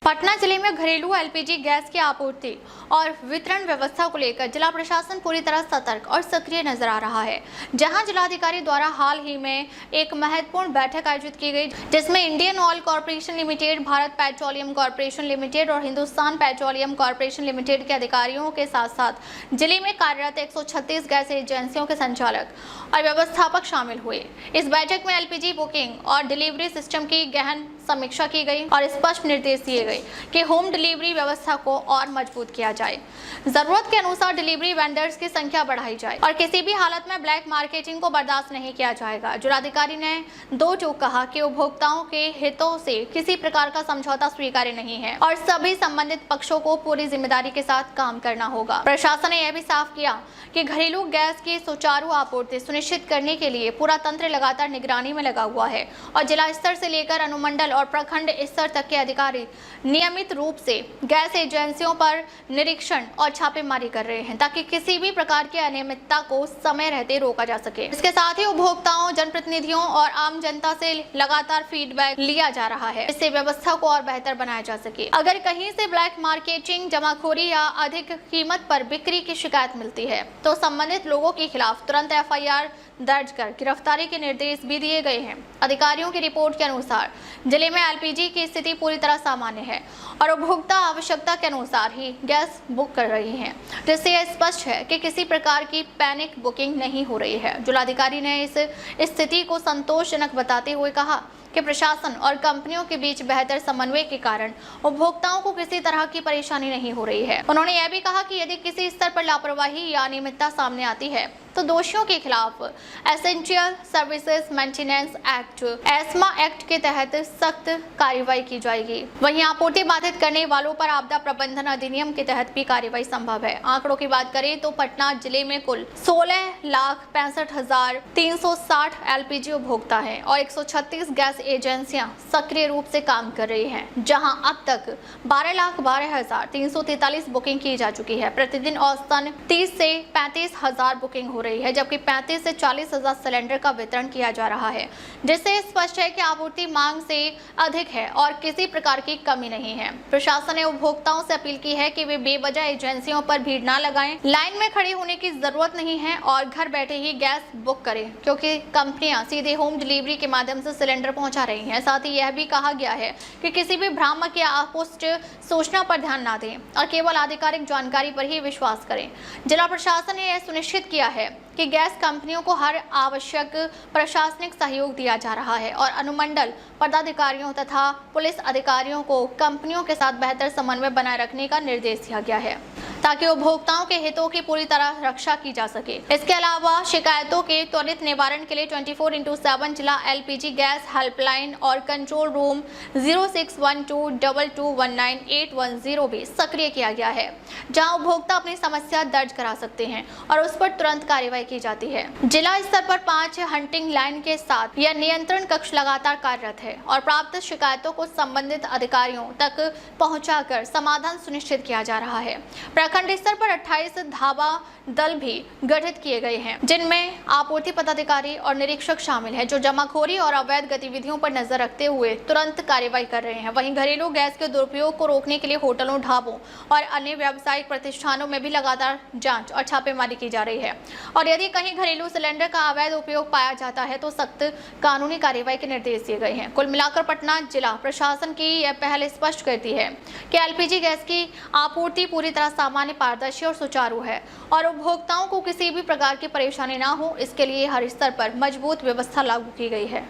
पटना जिले में घरेलू एलपीजी गैस की आपूर्ति और वितरण व्यवस्था को लेकर जिला प्रशासन पूरी तरह सतर्क और सक्रिय नजर आ रहा है। जहां जिलाधिकारी द्वारा हाल ही में एक महत्वपूर्ण बैठक आयोजित की गई, जिसमें Indian oil corporation limited, Bharat petroleum corporation limited और हिंदुस्तान पेट्रोलियम कॉर्पोरेशन लिमिटेड के अधिकारियों के साथ साथ जिले में कार्यरत 136 गैस एजेंसियों के संचालक और व्यवस्थापक शामिल हुए। इस बैठक में एलपीजी बुकिंग और डिलीवरी सिस्टम की गहन समीक्षा की गई और स्पष्ट निर्देश दिए गए कि होम डिलीवरी व्यवस्था को और मजबूत किया जाए, जरूरत के अनुसार डिलीवरी वेंडर्स की संख्या बढ़ाई जाए और किसी भी हालत में ब्लैक मार्केटिंग को बर्दाश्त नहीं किया जाएगा। जिलाधिकारी ने दो टूक कहा कि उपभोक्ताओं के हितों से किसी प्रकार का समझौता स्वीकार्य नहीं है और सभी संबंधित पक्षों को पूरी जिम्मेदारी के साथ काम करना होगा। प्रशासन ने यह भी साफ किया कि घरेलू गैस की सुचारू आपूर्ति सुनिश्चित करने के लिए पूरा तंत्र लगातार निगरानी में लगा हुआ है और जिला स्तर से लेकर अनुमंडल और प्रखंड स्तर तक के अधिकारी नियमित रूप से गैस एजेंसियों पर निरीक्षण और छापेमारी कर रहे हैं ताकि किसी भी प्रकार की अनियमितता को समय रहते रोका जा सके। इसके साथ ही उपभोक्ताओं, जनप्रतिनिधियों और आम जनता से लगातार फीडबैक लिया जा रहा है, इससे व्यवस्था को और बेहतर बनाया जा सके। अगर कहीं से ब्लैक मार्केटिंग, जमाखोरी या अधिक कीमत पर बिक्री की शिकायत मिलती है तो संबंधित लोगों के खिलाफ तुरंत एफआईआर दर्ज कर गिरफ्तारी के निर्देश भी दिए गए हैं। अधिकारियों की रिपोर्ट के अनुसार जिले में एलपीजी की स्थिति पूरी तरह सामान्य है और उपभोक्ता आवश्यकता के अनुसार ही गैस बुक कर रही हैं, जिससे यह स्पष्ट है कि किसी प्रकार की पैनिक बुकिंग नहीं हो रही है। जिलाधिकारी ने इस स्थिति को संतोषजनक बताते हुए कहा कि प्रशासन और कंपनियों के बीच बेहतर समन्वय के कारण उपभोक्ताओं को किसी तरह की परेशानी नहीं हो रही है। उन्होंने यह भी कहा कि यदि किसी स्तर पर लापरवाही या अनियमितता सामने आती है तो दोषियों के खिलाफ essential services maintenance act ESMA act के तहत सख्त कार्रवाई की जाएगी। वहीं आपूर्ति बाधित करने वालों पर आपदा प्रबंधन अधिनियम के तहत भी कार्रवाई संभव है। आंकड़ों की बात करें तो पटना जिले में कुल 16,65,360 एलपीजी उपभोक्ता हैं और 136 गैस एजेंसियां सक्रिय रूप से काम कर रही हैं, जहां अब तक 12,12,343 बुकिंग की जा चुकी है। प्रतिदिन औसतन 30 से 35,000 बुकिंग हो रही है, जबकि 35 से 40,000 सिलेंडर का वितरण किया जा रहा है, जिससे स्पष्ट है कि आपूर्ति मांग से अधिक है और किसी प्रकार की कमी नहीं है। प्रशासन ने उपभोक्ताओं से अपील की है कि वे बेवजह एजेंसियों पर भीड़ न लगाएं, लाइन में खड़े होने की जरूरत नहीं है और घर बैठे ही गैस बुक करें, क्योंकि कंपनियां सीधे होम डिलीवरी के माध्यम से सिलेंडर पहुंचा रही हैं। साथ ही यह भी कहा गया है कि किसी भी भ्रामक या अपुष्ट सूचना पर ध्यान न दें और केवल आधिकारिक जानकारी पर ही विश्वास करें। जिला प्रशासन ने यह सुनिश्चित किया है कि गैस कंपनियों को हर आवश्यक प्रशासनिक सहयोग दिया जा रहा है और अनुमंडल पदाधिकारियों तथा पुलिस अधिकारियों को कंपनियों के साथ बेहतर समन्वय बनाए रखने का निर्देश दिया गया है ताकि उपभोक्ताओं के हितों की पूरी तरह रक्षा की जा सके। इसके अलावा शिकायतों के त्वरित निवारण के लिए 24/7 जिला एलपीजी गैस हेल्पलाइन और कंट्रोल रूम 06122219 भी सक्रिय किया गया है, जहां उपभोक्ता अपनी समस्या दर्ज करा सकते हैं और उस पर तुरंत कार्रवाई की जाती है। जिला स्तर पर 5 हंटिंग लाइन के साथ यह नियंत्रण कक्ष लगातार कार्यरत है और प्राप्त शिकायतों को संबंधित अधिकारियों तक पहुंचाकर समाधान सुनिश्चित किया जा रहा है। प्रखंड स्तर पर 28 धावा दल भी गठित किए गए हैं, जिनमें आपूर्ति पदाधिकारी और निरीक्षक शामिल हैं, जो जमाखोरी और अवैध गतिविधियों पर नजर रखते हुए तुरंत कार्रवाई कर रहे हैं। वहीं घरेलू गैस के दुरुपयोग को रोकने के लिए होटलों, ढाबों और अन्य व्यावसायिक प्रतिष्ठानों में भी लगातार जांच और छापेमारी की जा रही है और यदि कहीं घरेलू सिलेंडर का अवैध उपयोग पाया जाता है तो सख्त कानूनी कार्रवाई के निर्देश दिए गए हैं। कुल मिलाकर पटना जिला प्रशासन की यह पहल स्पष्ट करती है कि एलपीजी गैस की आपूर्ति पूरी तरह सामान्य, पारदर्शी और सुचारू है और उपभोक्ताओं को किसी भी प्रकार की परेशानी ना हो, इसके लिए हर स्तर पर मजबूत व्यवस्था लागू की गई है।